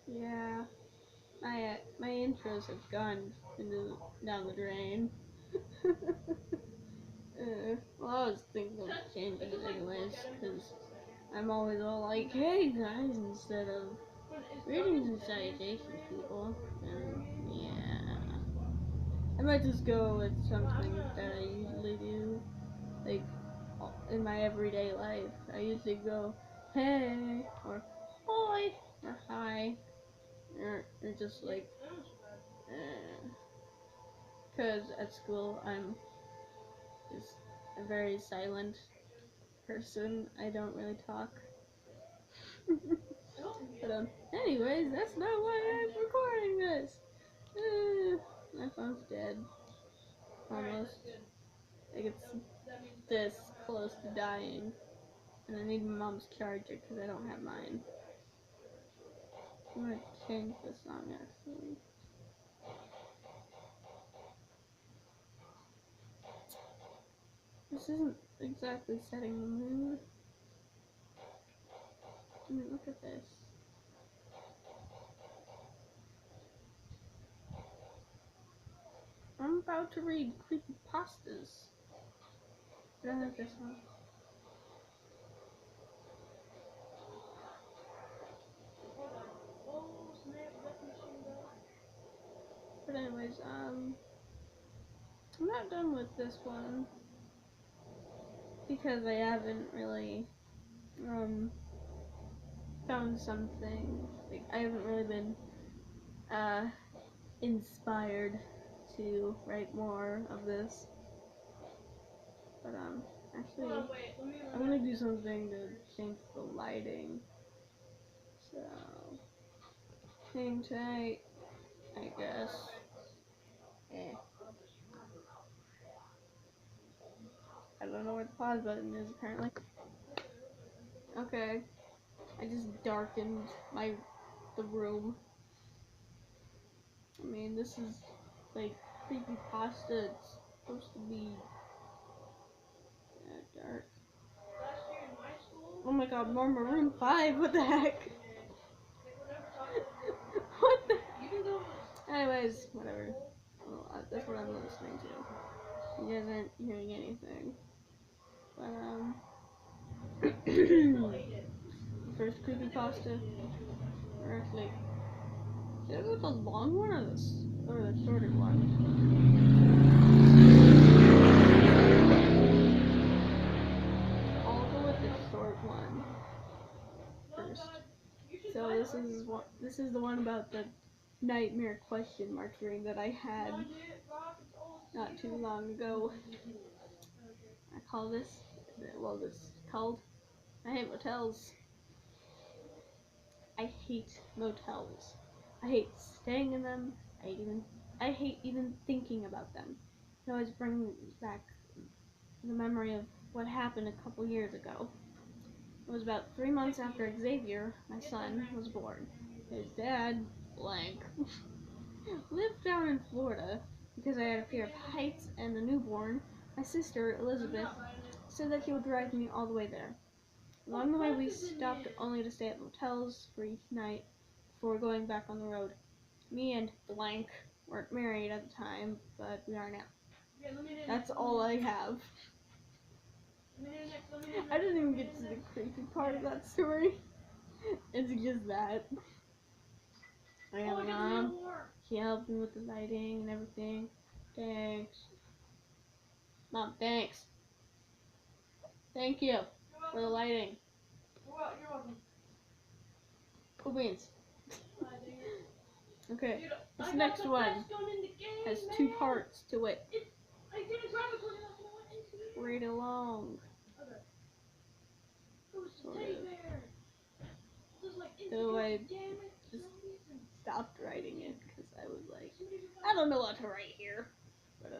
Yeah, my intros have gone down the drain. Well, I was thinking of changing it anyways, because I'm always all like, hey guys, instead of greetings and salutations, people. And yeah, I might just go with something that I usually do, like in my everyday life. I usually go, hey, or hi, or hi, or just like, because at school I'm just a very silent person. I don't really talk. But anyways, that's not why I'm recording this. My phone's dead. Almost. Like it's this close to dying. And I need my mom's charger because I don't have mine. I'm gonna change the song actually. This isn't exactly setting the mood. I mean, look at this. I'm about to read Creepypastas. I don't have this one. But anyways, I'm not done with this one because I haven't really found something. Like I haven't really been inspired to write more of this. But actually, I'm gonna do something to change the lighting. So, hang tight, I guess. Eh. I don't know where the pause button is apparently. Okay, I just darkened the room. I mean, this is like creepypasta. It's supposed to be dark. Oh my god, more Maroon 5, what the heck? What the? Anyways, whatever. Well, that's what I'm listening to. You guys aren't hearing anything. But, first creepypasta, or actually, should I go with the long one or the shorter one? I'll go with the short one first. So this is the one about the nightmare question mark dream that I had not too long ago. I call this, well, this is called I hate motels. I hate motels. I hate staying in them. I hate even thinking about them. It always brings back the memory of what happened a couple years ago. It was about 3 months after Xavier, my son, was born. His dad, blank, lived down in Florida because I had a fear of heights and a newborn. My sister, Elizabeth, said that he would drive me all the way there. Along the way, we stopped only to stay at motels for each night before going back on the road. Me and blank weren't married at the time, but we are now. That's all I have. I didn't even get to the creepy part of that story. It's just that. I have a mom. She helped me with the lighting and everything. Thanks. Mom, thanks. Thank you for the lighting. You're welcome. Cool beans. Okay, this next one has 2 parts to it. Read along. Sort of. So I just stopped writing it because I was like, I don't know what to write here. But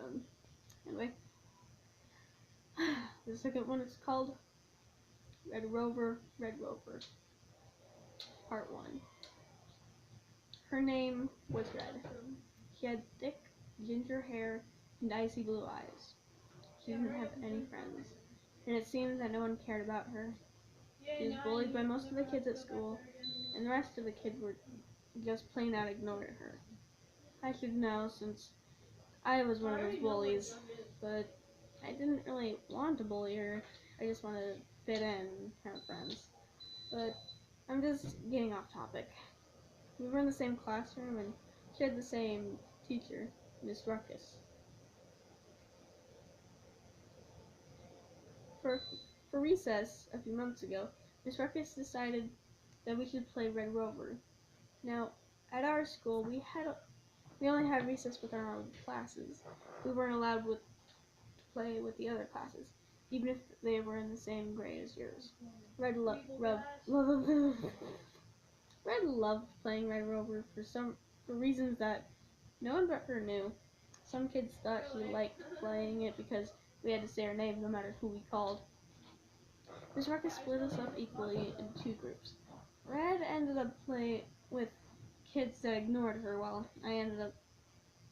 anyway, the second one is called Red Rover, Red Rover, Part 1. Her name was Red. She had thick, ginger hair and icy blue eyes. She didn't have any friends, and it seemed that no one cared about her. She was bullied by most of the kids at school, and the rest of the kids were just plain out ignored her. I should know since I was one of those bullies, but I didn't really want to bully her. I just wanted to fit in and have friends. But I'm just getting off topic. We were in the same classroom and shared the same teacher, Miss Ruckus. For for recess a few months ago, Miss Ruckus decided that we should play Red Rover. Now, at our school, we only had recess with our own classes. We weren't allowed to play with the other classes, even if they were in the same grade as yours. Red loved playing Red Rover for reasons that no one but her knew. Some kids thought she liked playing it because we had to say her name no matter who we called. Miss Ruckus split us up equally in two groups. Red ended up playing with kids that ignored her, while I ended up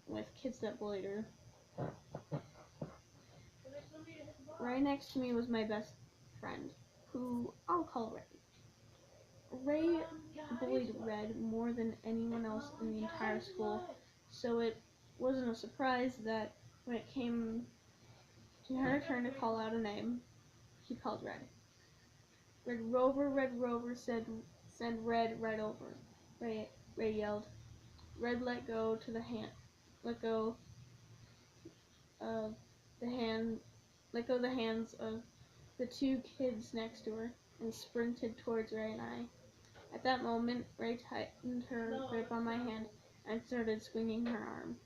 with kids that bullied her. Right next to me was my best friend, who I'll call Ray. Ray bullied Red more than anyone else in the entire school, so it wasn't a surprise that when it came to her turn to call out a name, she called Red. Red Rover, send Red right over. Ray yelled. Red let go of the hand, let go of the hands of the two kids next to her and sprinted towards Ray and I. At that moment, Ray tightened her grip on my hand and started swinging her arm.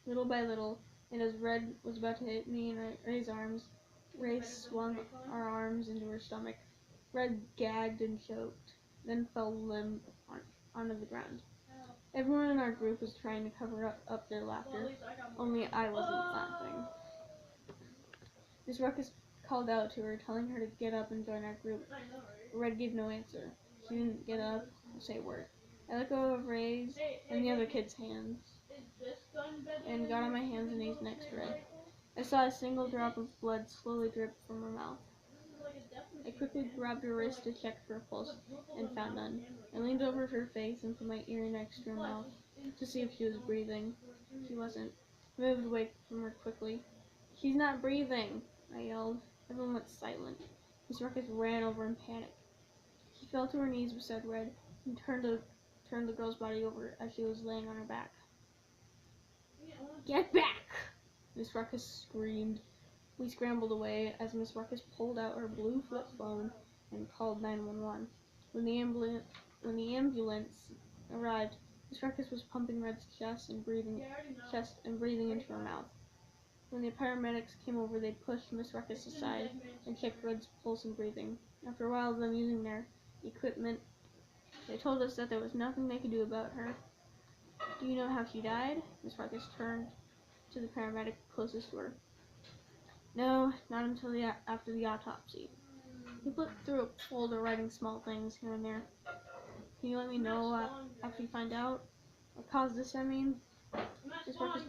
Little by little, and as Red was about to hit me in Ray's arms, Ray swung our arms into her stomach. Red gagged and choked, then fell limp onto the ground. Everyone in our group was trying to cover up their laughter, only I wasn't laughing. Miss Ruckus called out to her, telling her to get up and join our group. Red gave no answer. She didn't get up or say a word. I let go of Ray's and the other kid's hands and got on my hands and knees next to Red. I saw a single drop of blood slowly drip from her mouth. I quickly grabbed her wrist to check for a pulse and found none. I leaned over her face and put my ear next to her mouth to see if she was breathing. She wasn't. I moved away from her quickly. She's not breathing, I yelled. Everyone went silent. Miss Ruckus ran over in panic. She fell to her knees beside Red and turned the girl's body over as she was laying on her back. Get back! Miss Ruckus screamed. We scrambled away as Miss Ruckus pulled out her blue flip phone and called 911. When the ambulance arrived, Miss Ruckus was pumping Red's chest and breathing into her mouth. When the paramedics came over, they pushed Miss Ruckus aside and checked Red's pulse and breathing. After a while of them using their equipment, they told us that there was nothing they could do about her. Do you know how she died? Miss Ruckus turned to the paramedic closest to her. No, not until after the autopsy. He flipped through a folder writing small things here and there. Can you let me know after you find out what caused this, I mean? Miss Ruckus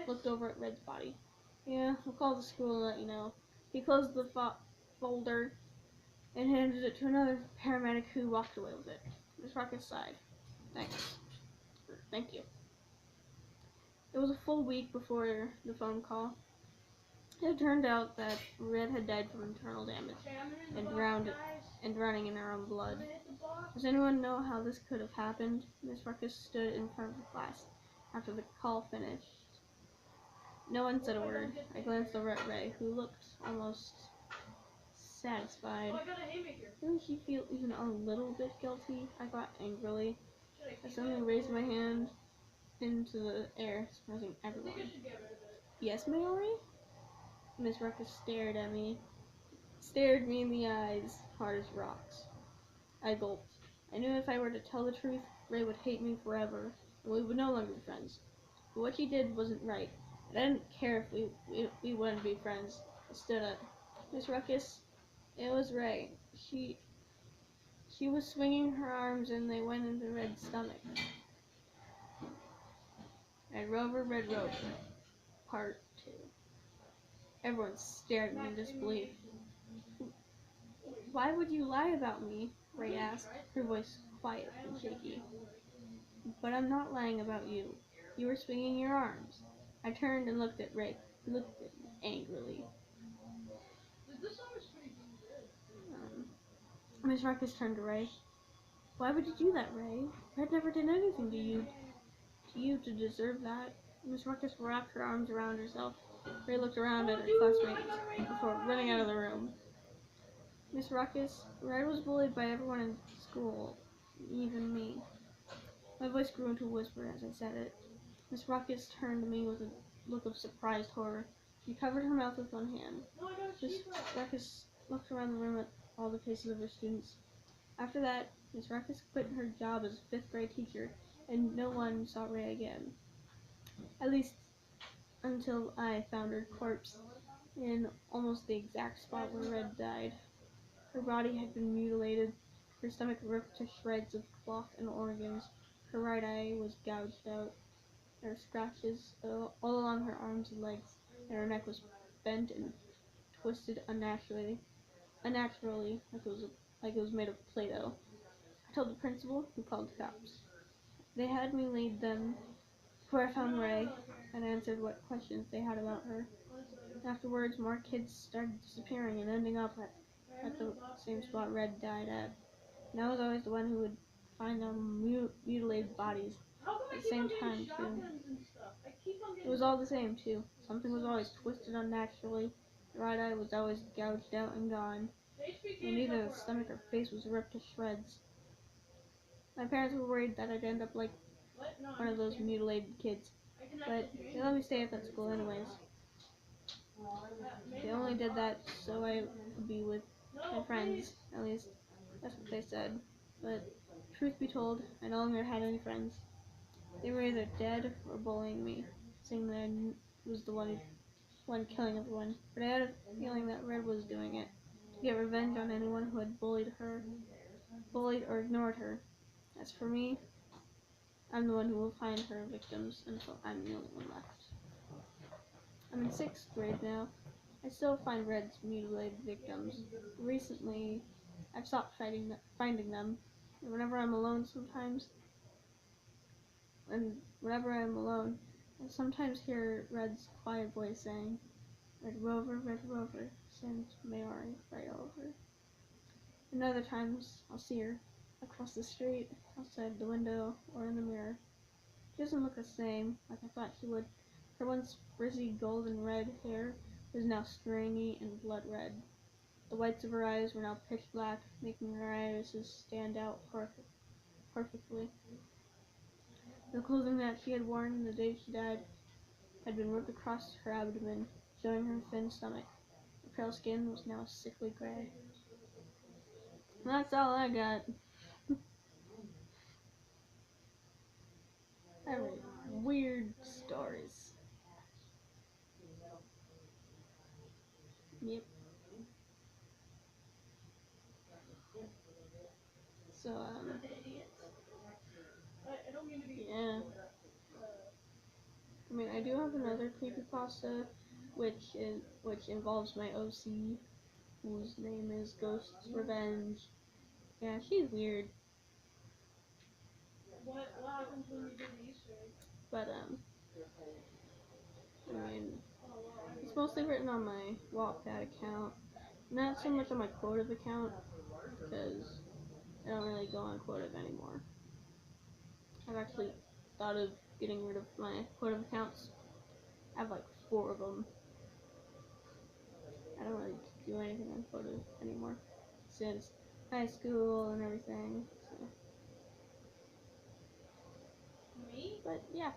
looked over at Red's body. Yeah, I'll call the school and let you know. He closed the folder and handed it to another paramedic who walked away with it. Miss Ruckus sighed. Thank you. It was a full week before the phone call. It turned out that Red had died from internal damage and drowning in her own blood. Does anyone know how this could have happened? Miss Ruckus stood in front of the class after the call finished. No one said a word. I glanced over at Ray, who looked almost satisfied. Didn't she feel even a little bit guilty? I thought angrily. I suddenly raised my hand into the air, surprising everyone. Yes, Mayori? Miss Ruckus stared me in the eyes, hard as rocks. I gulped. I knew if I were to tell the truth, Ray would hate me forever, and we would no longer be friends. But what she did wasn't right, and I didn't care if we wouldn't be friends. I stood up. Miss Ruckus, it was Ray. She was swinging her arms, and they went into Red's stomach. Red Rover, Part 2. Everyone stared at me in disbelief. Why would you lie about me? Ray asked, her voice quiet and shaky. But I'm not lying about you. You were swinging your arms. I turned and looked at Ray. He looked at me angrily. Miss Ruckus turned to Ray. Why would you do that, Ray? Red never did anything to you to deserve that. Miss Ruckus wrapped her arms around herself. Ray looked around at her classmates before running out of the room. Miss Ruckus, Red was bullied by everyone in school, even me. My voice grew into a whisper as I said it. Miss Ruckus turned to me with a look of surprised horror. She covered her mouth with one hand. Miss Ruckus looked around the room at all the faces of her students. After that, Miss Ruckus quit her job as a 5th grade teacher, and no one saw Ray again. At least until I found her corpse in almost the exact spot where Red died. Her body had been mutilated, her stomach ripped to shreds of cloth and organs, her right eye was gouged out, there were scratches all along her arms and legs, and her neck was bent and twisted unnaturally, like it was made of Play-Doh. I told the principal, who called the cops. They had me lead them before I found Ray and answered what questions they had about her. Afterwards, more kids started disappearing and ending up at the same spot Red died at. And I was always the one who would find them mutilated bodies at the same time, too. It was all the same, too. Something was always twisted unnaturally. The right eye was always gouged out and gone. And either the stomach or face was ripped to shreds. My parents were worried that I'd end up like one of those mutilated kids. But they let me stay at that school anyways. They only did that so I would be with my friends. At least, that's what they said. But, truth be told, I no longer had any friends. They were either dead or bullying me, saying that I was the one killing everyone. But I had a feeling that Red was doing it, to get revenge on anyone who had bullied or ignored her. As for me, I'm the one who will find her victims until I'm the only one left. I'm in 6th grade now. I still find Red's mutilated victims. Recently, I've stopped finding them. And whenever I'm alone, I sometimes hear Red's quiet voice saying, Red Rover, send Mayari right over. And other times, I'll see her across the street, outside the window, or in the mirror. She doesn't look the same, like I thought she would. Her once frizzy golden red hair was now stringy and blood red. The whites of her eyes were now pitch black, making her irises stand out perfectly. The clothing that she had worn the day she died had been ripped across her abdomen, showing her thin stomach. Her pale skin was now sickly gray. And that's all I got. I read weird stories. Yep. So, yeah. I mean, I do have another creepypasta, which involves my OC, whose name is Ghost's Revenge. Yeah, she's weird. What happens when you do the Easter egg? But, I mean, it's mostly written on my Wattpad account. Not so much on my Quotive account, because I don't really go on Quotive anymore. I've actually thought of getting rid of my Quotive accounts. I have like 4 of them. I don't really do anything on Quotive anymore since high school and everything. So. But yeah,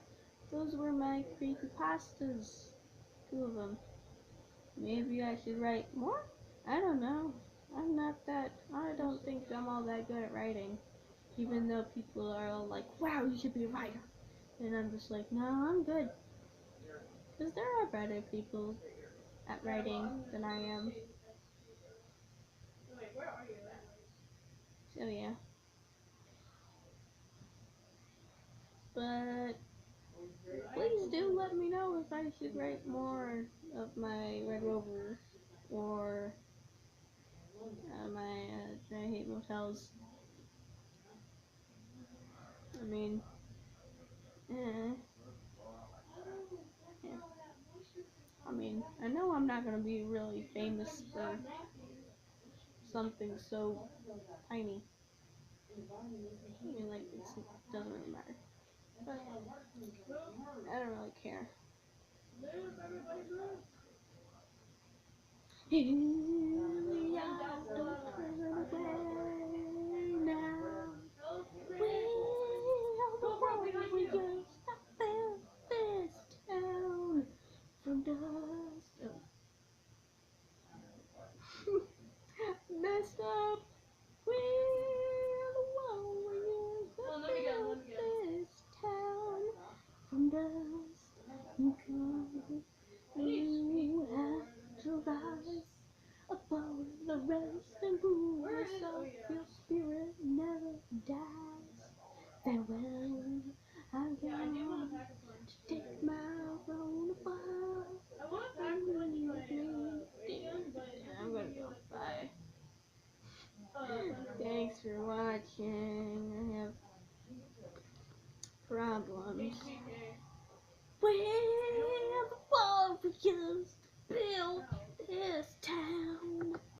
those were my creepypastas. 2 of them. Maybe I should write more? I don't know. I don't think I'm all that good at writing. Even though people are all like, wow, you should be a writer. And I'm just like, no, I'm good. Because there are better people at writing than I am. So yeah. But please do let me know if I should write more of my Red Rover or I hate motels. I mean, eh, yeah. I mean, I know I'm not gonna be really famous for something so tiny. I mean, like, it doesn't really matter. But I don't really care. Here we are, don't turn away now. We are the warriors that built this town from dust. Oh. Messed up. We're the warriors that built this town from dust. You come, you have to rise above the rest and prove yourself. Your spirit never dies. Farewell, I'm gone to take my throne above. I'm gonna go. Bye. Thanks for watching. I have problems. We're the warriors built this town.